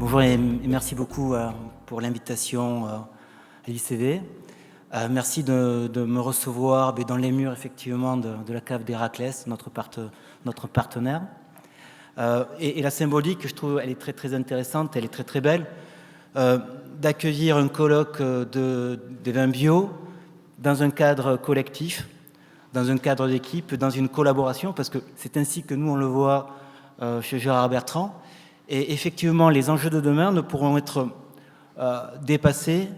Bonjour et merci beaucoup pour l'invitation à l'ICV. Merci de me recevoir dans les murs effectivement de la cave d'Héraclès, notre partenaire. Et la symbolique, je trouve, elle est très très intéressante, elle est très très belle. D'accueillir un colloque des vins bio dans un cadre collectif, dans un cadre d'équipe, dans une collaboration, parce que c'est ainsi que nous on le voit chez Gérard Bertrand. Et effectivement, les enjeux de demain ne pourront être dépassés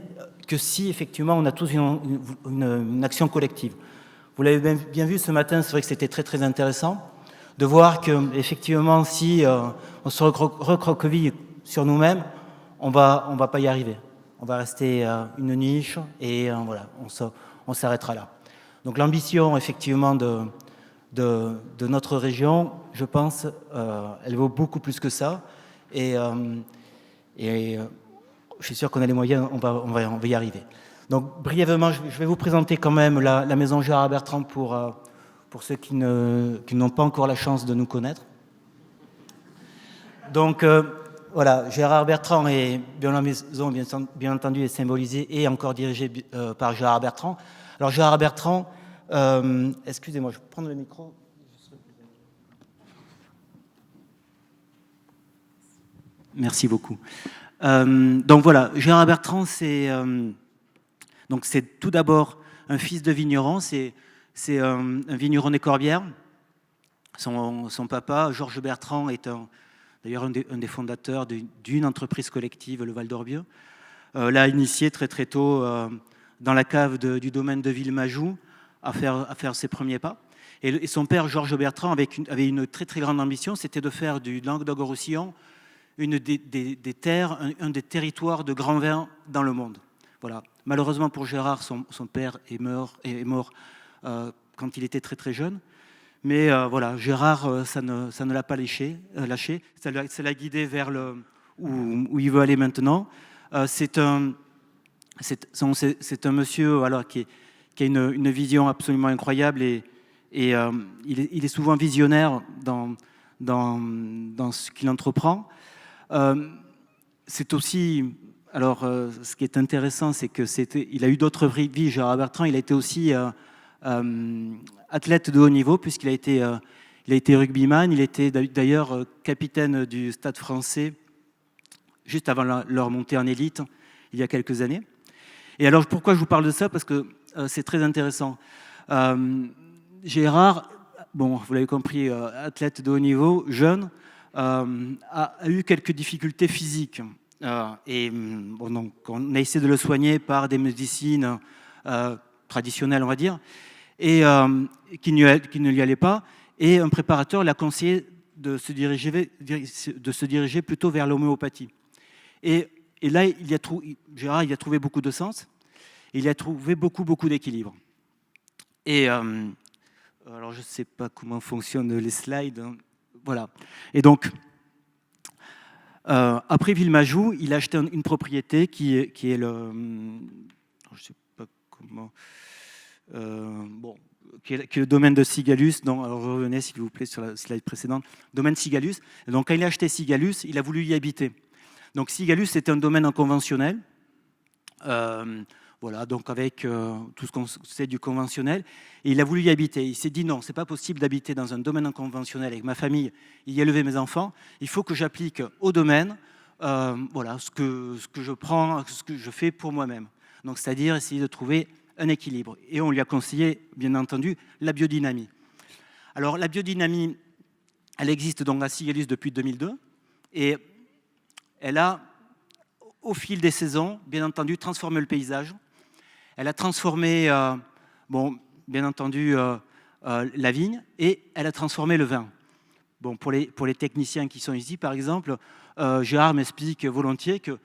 que si effectivement on a tous une action collective. Vous l'avez bien vu ce matin, c'est vrai que c'était très très intéressant de voir que effectivement si on se recroqueville sur nous-mêmes, on va pas y arriver. On va rester une niche et voilà, on s'arrêtera là. Donc l'ambition effectivement de notre région, je pense, elle vaut beaucoup plus que ça. Et je suis sûr qu'on a les moyens, on va y arriver. Donc brièvement, je vais vous présenter quand même la maison Gérard Bertrand pour ceux qui n'ont pas encore la chance de nous connaître. Donc voilà, Gérard Bertrand est bien la maison, bien entendu, est symbolisée et encore dirigée par Gérard Bertrand. Alors Gérard Bertrand, excusez-moi, je vais prendre le micro. Merci beaucoup. Donc voilà, Gérard Bertrand, c'est tout d'abord un fils de vigneron, c'est un vigneron des Corbières. Son papa, Georges Bertrand, est d'ailleurs un des fondateurs d'une entreprise collective, le Val d'Orbieu. L'a initié très très tôt dans la cave du domaine de Villemajou à faire ses premiers pas. Et son père, Georges Bertrand, avait une très très grande ambition, c'était de faire du Languedoc-Roussillon une des terres, un des territoires de grands vins dans le monde. Voilà. Malheureusement pour Gérard, son père est mort quand il était très très jeune. Mais voilà, Gérard, ça ne l'a pas lâché. Ça l'a guidé vers où il veut aller maintenant. C'est un monsieur alors, qui a une vision absolument incroyable et il est souvent visionnaire dans ce qu'il entreprend. C'est aussi, alors ce qui est intéressant, c'est il a eu d'autres vies. Gérard Bertrand, il a été aussi athlète de haut niveau puisqu'il a été rugbyman. Il était d'ailleurs capitaine du Stade Français juste avant leur montée en élite il y a quelques années. Et alors pourquoi je vous parle de ça? Parce que c'est très intéressant. Gérard, bon, vous l'avez compris, athlète de haut niveau, jeune. A eu quelques difficultés physiques donc on a essayé de le soigner par des médecines traditionnelles, on va dire, et qui ne lui allaient pas. Et un préparateur l'a conseillé de se diriger plutôt vers l'homéopathie. Et là, Gérard, il a trouvé beaucoup de sens. Et il a trouvé beaucoup d'équilibre. Et alors, je ne sais pas comment fonctionnent les slides. Voilà. Et donc, après Villemajou, il a acheté une propriété qui est le... Je ne sais pas comment... qui est le domaine de Sigalus. Donc, alors revenez, s'il vous plaît, sur la slide précédente. Domaine Sigalus. Et donc, quand il a acheté Sigalus, il a voulu y habiter. Donc, Sigalus, c'était un domaine en conventionnel. Voilà, donc avec tout ce qu'on sait du conventionnel. Et il a voulu y habiter. Il s'est dit non, c'est pas possible d'habiter dans un domaine conventionnel avec ma famille, y élever mes enfants. Il faut que j'applique au domaine voilà, ce que je prends, ce que je fais pour moi-même. Donc c'est-à-dire essayer de trouver un équilibre. Et on lui a conseillé, bien entendu, la biodynamie. Alors la biodynamie, elle existe donc à Sigalus depuis 2002. Et elle a, au fil des saisons, bien entendu, transformé le paysage. Elle a transformé, bien entendu, la vigne et elle a transformé le vin. Bon, pour les techniciens qui sont ici, par exemple, Gérard m'explique volontiers que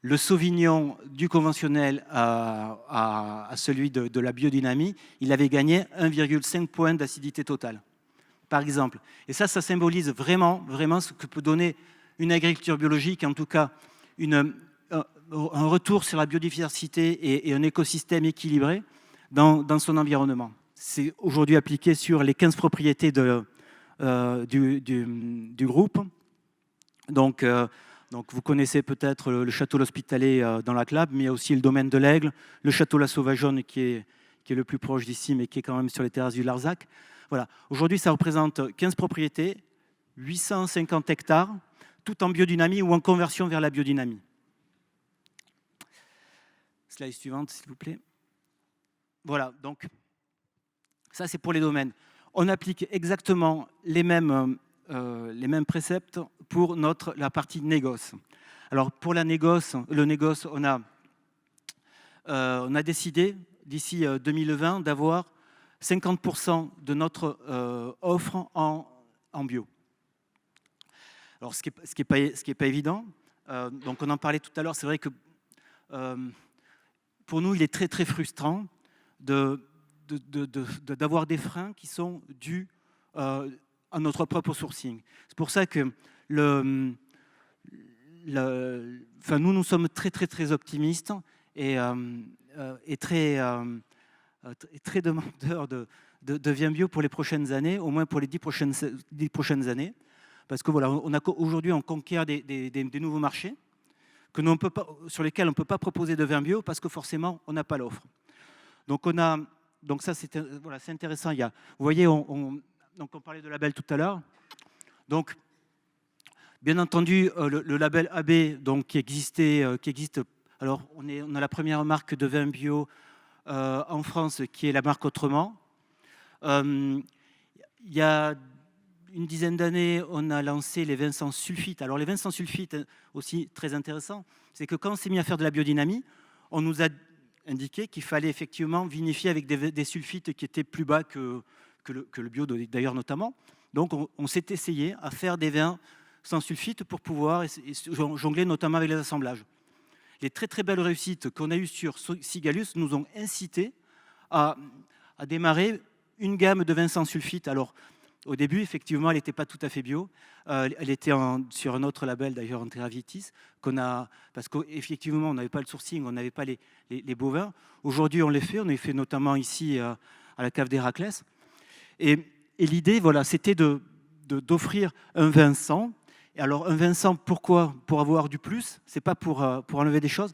le Sauvignon du conventionnel à celui de la biodynamie, il avait gagné 1,5 point d'acidité totale, par exemple. Et ça symbolise vraiment ce que peut donner une agriculture biologique, en tout cas un retour sur la biodiversité et un écosystème équilibré dans son environnement. C'est aujourd'hui appliqué sur les 15 propriétés du groupe. Donc, Donc vous connaissez peut-être le château L'Hospitalet dans la Clabe, mais il y a aussi le domaine de l'Aigle, le château La Sauvageonne qui est le plus proche d'ici, mais qui est quand même sur les terrasses du Larzac. Voilà. Aujourd'hui, ça représente 15 propriétés, 850 hectares, tout en biodynamie ou en conversion vers la biodynamie. Slide suivante, s'il vous plaît. Voilà, donc ça c'est pour les domaines. On applique exactement les mêmes préceptes pour la partie négoce. Alors pour le négoce, on a décidé d'ici 2020 d'avoir 50% de notre offre en bio. Alors ce qui est pas évident, donc on en parlait tout à l'heure, c'est vrai que pour nous il est très très frustrant d'avoir des freins qui sont dus à notre propre sourcing. C'est pour ça que nous sommes très très très optimistes et très demandeurs de vin bio pour les prochaines années, au moins pour les 10 prochaines années, parce que voilà, aujourd'hui on conquiert des nouveaux marchés sur lesquels on ne peut pas proposer de vin bio parce que forcément on n'a pas l'offre. Donc ça c'est intéressant. Vous voyez, on parlait de label tout à l'heure. Donc bien entendu le label AB donc qui existe. Alors on a la première marque de vin bio en France qui est la marque Autrement. Il y a une dizaine d'années, on a lancé les vins sans sulfite. Alors les vins sans sulfite, aussi très intéressant, c'est que quand on s'est mis à faire de la biodynamie, on nous a indiqué qu'il fallait effectivement vinifier avec des sulfites qui étaient plus bas que le bio d'ailleurs notamment. Donc on s'est essayé à faire des vins sans sulfite pour pouvoir jongler notamment avec les assemblages. Les très très belles réussites qu'on a eues sur Sigalus nous ont incité à démarrer une gamme de vins sans sulfite. Alors au début, effectivement, elle n'était pas tout à fait bio. Elle était sur un autre label, d'ailleurs, Anteravitis, parce qu'effectivement, on n'avait pas le sourcing, on n'avait pas les beaux vins. Aujourd'hui, on les fait. On les fait notamment ici à la cave d'Héraclès. Et l'idée, voilà, c'était d'offrir un vin sans. Et alors, un vin sans, pourquoi ? Pour avoir du plus. C'est pas pour enlever des choses.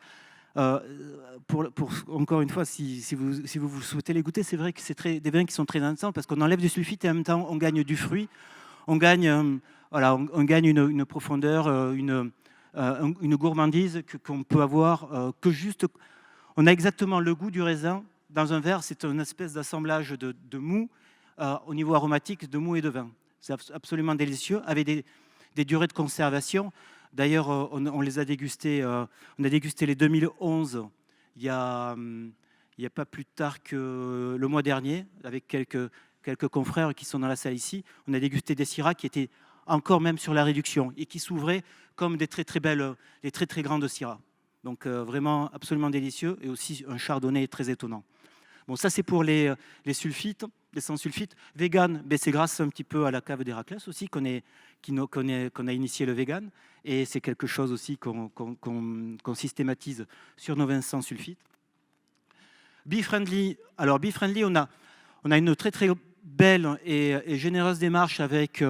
Encore une fois, si vous souhaitez les goûter, c'est vrai que c'est des vins qui sont très intéressants parce qu'on enlève du sulfite et en même temps on gagne du fruit, on gagne une profondeur, une gourmandise qu'on peut avoir que juste. On a exactement le goût du raisin dans un verre. C'est une espèce d'assemblage de mou au niveau aromatique, de mou et de vin. C'est absolument délicieux avec des durées de conservation. D'ailleurs, on les a dégustés. On a dégusté les 2011 il y a pas plus tard que le mois dernier, avec quelques confrères qui sont dans la salle ici. On a dégusté des Syrah qui étaient encore même sur la réduction et qui s'ouvraient comme des très très belles, des très très grandes Syrah. Donc vraiment absolument délicieux et aussi un chardonnay très étonnant. Bon, ça c'est pour les sulfites, les sans sulfites. Vegan, c'est grâce un petit peu à la cave d'Héraclès aussi qu'on a initié le vegan. Et c'est quelque chose aussi qu'on systématise sur nos vins sans sulfite. Bee-friendly, alors Bee-friendly, on a une très très belle et généreuse démarche avec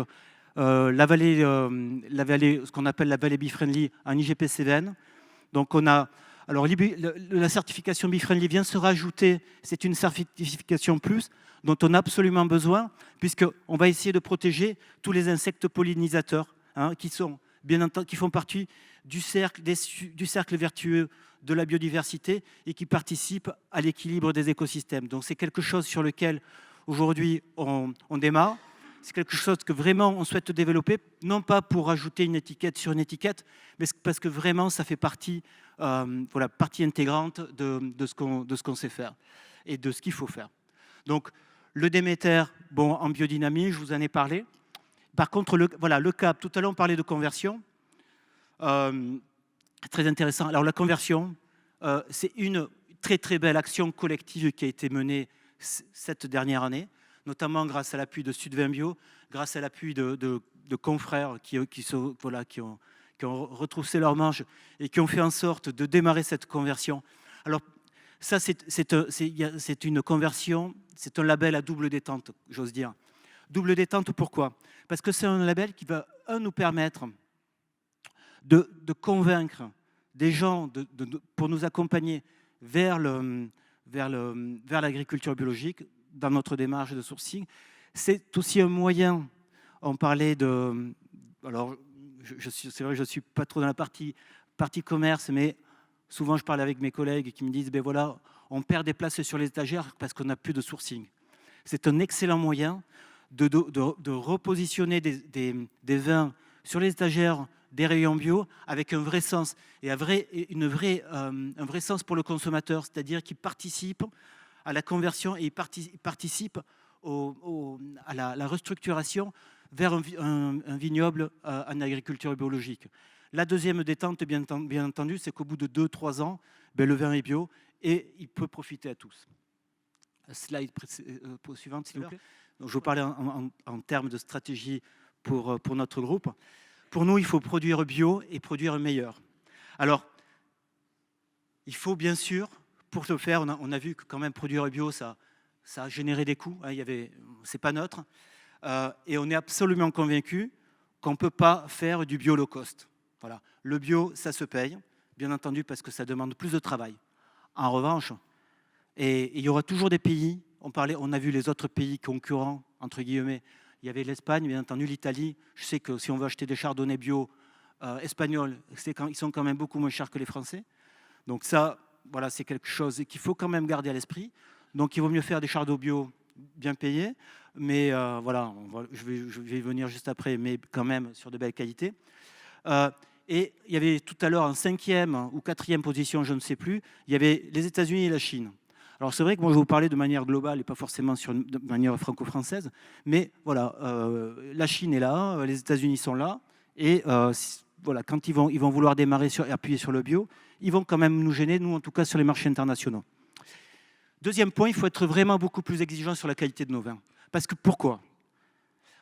la vallée, ce qu'on appelle la vallée Bee-friendly en IGP Cévennes. Donc alors la certification Bee-friendly vient se rajouter, c'est une certification plus dont on a absolument besoin puisqu'on va essayer de protéger tous les insectes pollinisateurs qui font partie du cercle vertueux de la biodiversité et qui participent à l'équilibre des écosystèmes. Donc c'est quelque chose sur lequel aujourd'hui on démarre. C'est quelque chose que vraiment on souhaite développer, non pas pour ajouter une étiquette sur une étiquette, mais parce que vraiment ça fait partie intégrante de ce qu'on sait faire et de ce qu'il faut faire. Donc le Déméter, en biodynamie, je vous en ai parlé. Par contre, le cap, tout à l'heure on parlait de conversion, très intéressant. Alors la conversion, c'est une très très belle action collective qui a été menée cette dernière année, notamment grâce à l'appui de Sud-Vin Bio, grâce à l'appui de confrères qui ont retroussé leurs manches et qui ont fait en sorte de démarrer cette conversion. Alors ça, c'est une conversion, c'est un label à double détente, j'ose dire. Double détente, pourquoi ? Parce que c'est un label qui va nous permettre de convaincre des gens pour nous accompagner vers l'agriculture biologique dans notre démarche de sourcing. C'est aussi un moyen, on parlait de... Alors, c'est vrai que je ne suis pas trop dans la partie commerce, mais souvent je parle avec mes collègues qui me disent, ben voilà, on perd des places sur les étagères parce qu'on n'a plus de sourcing. C'est un excellent moyen de repositionner des vins sur les étagères des rayons bio avec un vrai sens et un vrai sens pour le consommateur, c'est-à-dire qu'il participe à la conversion et il participe à la restructuration vers un vignoble en agriculture biologique. La deuxième détente, bien entendu, c'est qu'au bout de 2-3 ans, le vin est bio et il peut profiter à tous. Slide suivante, s'il vous plaît. Donc, je vous parlais en termes de stratégie pour notre groupe. Pour nous, il faut produire bio et produire meilleur. Alors, il faut bien sûr, pour le faire, on a vu que quand même produire bio, ça a généré des coûts. Hein, c'est pas neutre. Et on est absolument convaincu qu'on ne peut pas faire du bio low cost. Voilà. Le bio, ça se paye, bien entendu, parce que ça demande plus de travail. En revanche, et il y aura toujours des pays, on a vu les autres pays concurrents, entre guillemets, il y avait l'Espagne, bien entendu, l'Italie. Je sais que si on veut acheter des chardonnays bio espagnols, ils sont quand même beaucoup moins chers que les Français. Donc ça, voilà, c'est quelque chose qu'il faut quand même garder à l'esprit. Donc il vaut mieux faire des chardonnays bio bien payés, mais voilà, je vais y venir juste après, mais quand même sur de belles qualités. Et il y avait tout à l'heure en 5e ou 4e position, je ne sais plus, il y avait les États-Unis et la Chine. Alors c'est vrai que moi je vais vous parler de manière globale et pas forcément de manière franco-française, mais voilà, la Chine est là, les États-Unis sont là, et voilà, quand ils vont vouloir démarrer et appuyer sur le bio, ils vont quand même nous gêner, nous en tout cas sur les marchés internationaux. Deuxième point, il faut être vraiment beaucoup plus exigeant sur la qualité de nos vins. Parce que pourquoi ?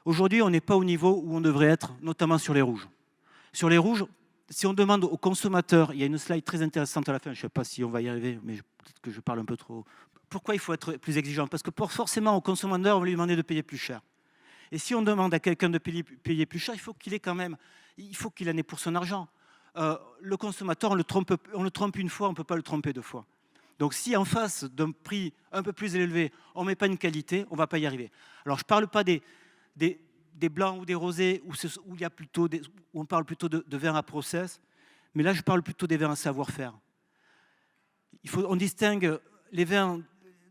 Aujourd'hui, on n'est pas au niveau où on devrait être, notamment sur les rouges. Sur les rouges, si on demande aux consommateurs, il y a une slide très intéressante à la fin, je ne sais pas si on va y arriver, mais peut-être que je parle un peu trop. Pourquoi il faut être plus exigeant ? Parce que forcément, au consommateur, on va lui demander de payer plus cher. Et si on demande à quelqu'un de payer plus cher, il faut qu'il en ait pour son argent. Le consommateur, on le trompe une fois, on ne peut pas le tromper 2 fois. Donc si en face d'un prix un peu plus élevé, on ne met pas une qualité, on ne va pas y arriver. Alors je ne parle pas des blancs ou des rosés où on parle plutôt de vins à process, mais là je parle plutôt des vins à savoir-faire. On distingue les vins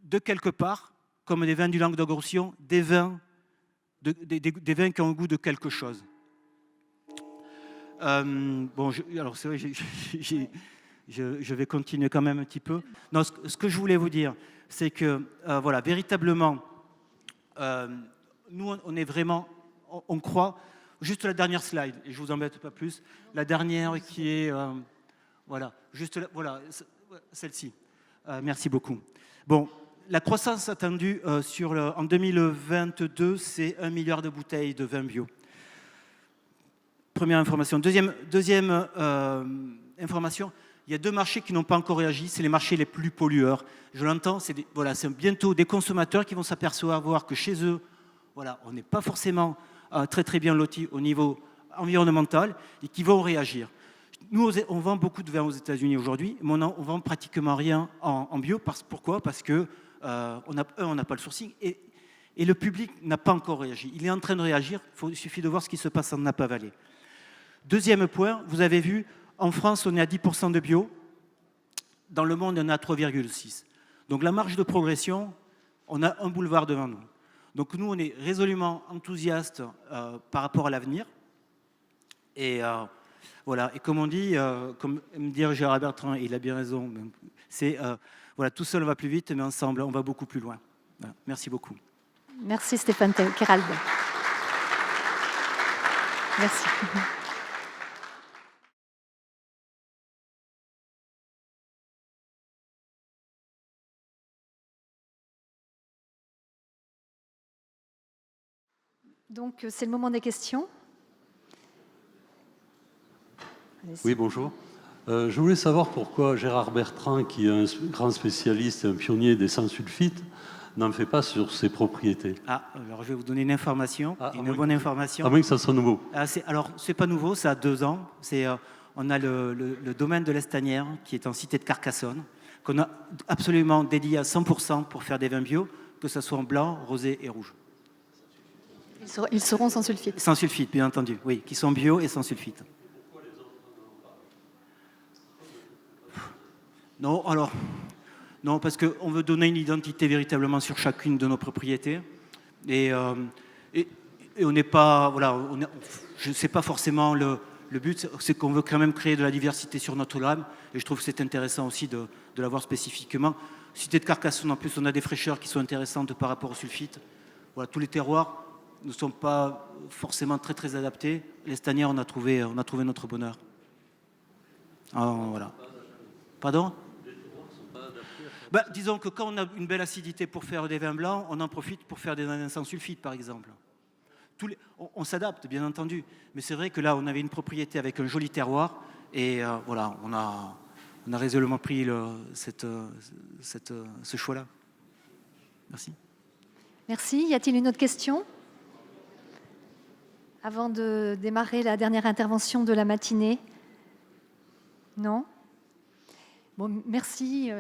de quelque part, comme des vins du Languedoc-Roussillon, des vins qui ont un goût de quelque chose. Alors c'est vrai, je vais continuer quand même un petit peu. Non, ce que je voulais vous dire, c'est que voilà, véritablement, nous on est vraiment, on croit. Juste la dernière slide, et je vous embête pas plus. La dernière qui est, voilà, juste voilà, celle-ci. Merci beaucoup. Bon, la croissance attendue en 2022, c'est 1 milliard de bouteilles de vin bio. Première information. Deuxième information, il y a 2 marchés qui n'ont pas encore réagi, c'est les marchés les plus pollueurs. Je l'entends, c'est bientôt des consommateurs qui vont s'apercevoir que chez eux, voilà, on n'est pas forcément très très bien lotis au niveau environnemental et qui vont réagir. Nous, on vend beaucoup de vin aux États-Unis aujourd'hui, mais on vend pratiquement rien en bio. Pourquoi ? Parce que on n'a pas le sourcing et le public n'a pas encore réagi. Il est en train de réagir, il suffit de voir ce qui se passe en Napa-Valley. Deuxième point, vous avez vu, en France, on est à 10% de bio. Dans le monde, on est à 3,6%. Donc la marge de progression, on a un boulevard devant nous. Donc nous, on est résolument enthousiastes par rapport à l'avenir. Et voilà. Et comme on dit, comme me dit Gérard Bertrand, et il a bien raison, c'est voilà, tout seul on va plus vite, mais ensemble on va beaucoup plus loin. Voilà. Merci beaucoup. Merci Stéphane Kerald. Merci. Donc, c'est le moment des questions. Oui, bonjour. Je voulais savoir pourquoi Gérard Bertrand, qui est un grand spécialiste et un pionnier des sans-sulfite, n'en fait pas sur ses propriétés. Alors je vais vous donner une information, une bonne information. À moins que ça soit nouveau. Alors, c'est pas nouveau, ça a 2 ans. on a le domaine de l'Estanière, qui est en cité de Carcassonne, qu'on a absolument dédié à 100% pour faire des vins bio, que ce soit en blanc, rosé et rouge. Ils seront sans sulfite. Sans sulfite, bien entendu, oui, qui sont bio et sans sulfite. Non, alors, non, parce qu'on veut donner une identité véritablement sur chacune de nos propriétés. Et on n'est pas, voilà, je ne sais pas forcément le but, c'est qu'on veut quand même créer de la diversité sur notre gamme. Et je trouve que c'est intéressant aussi de l'avoir spécifiquement. Cité de Carcassonne, en plus, on a des fraîcheurs qui sont intéressantes par rapport au sulfite. Voilà, tous les terroirs ne sont pas forcément très très adaptés. L'Estanière, on a trouvé notre bonheur. Alors, voilà. Pardon ? Disons que quand on a une belle acidité pour faire des vins blancs, on en profite pour faire des vins sans sulfite, par exemple. On s'adapte, bien entendu. Mais c'est vrai que là, on avait une propriété avec un joli terroir. Et voilà, on a résolument pris ce choix-là. Merci. Merci. Y a-t-il une autre question ? Avant de démarrer la dernière intervention de la matinée ? Non ? Bon, merci.